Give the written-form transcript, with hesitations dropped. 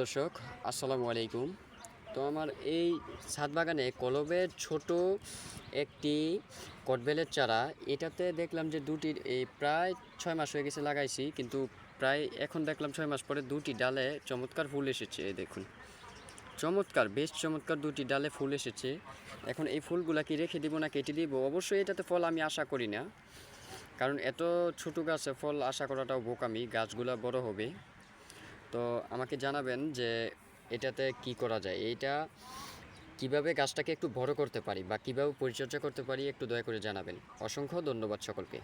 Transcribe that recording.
দর্শক আসসালামু আলাইকুম। তো আমার এই ছাদ বাগানে কলবের ছোট একটি কটবেলের চারা, এটাতে দেখলাম যে দুটির এই প্রায় 6 মাস হয়ে গেছে লাগাইছি, কিন্তু প্রায় এখন দেখলাম 6 মাস পরে দুটি ডালে চমৎকার ফুল এসেছে। এই দেখুন, চমৎকার, বেশ চমৎকার দুটি ডালে ফুল এসেছে। এখন এই ফুলগুলা কি রেখে দিব না কেটে দিব? অবশ্যই এটাতে ফল আমি আশা করি না, কারণ এত ছোট গাছে ফল আশা করাটাও বোকামি, গাছগুলা বড় হবে। তো আমাকে জানাবেন যে এটাতে কি করা যায়, এইটা কিভাবে গাছটাকে একটু বড় করতে পারি বা কিভাবে পরিচর্যা করতে পারি, একটু দয়া করে জানাবেন। অসংখ্য ধন্যবাদ সকলকে।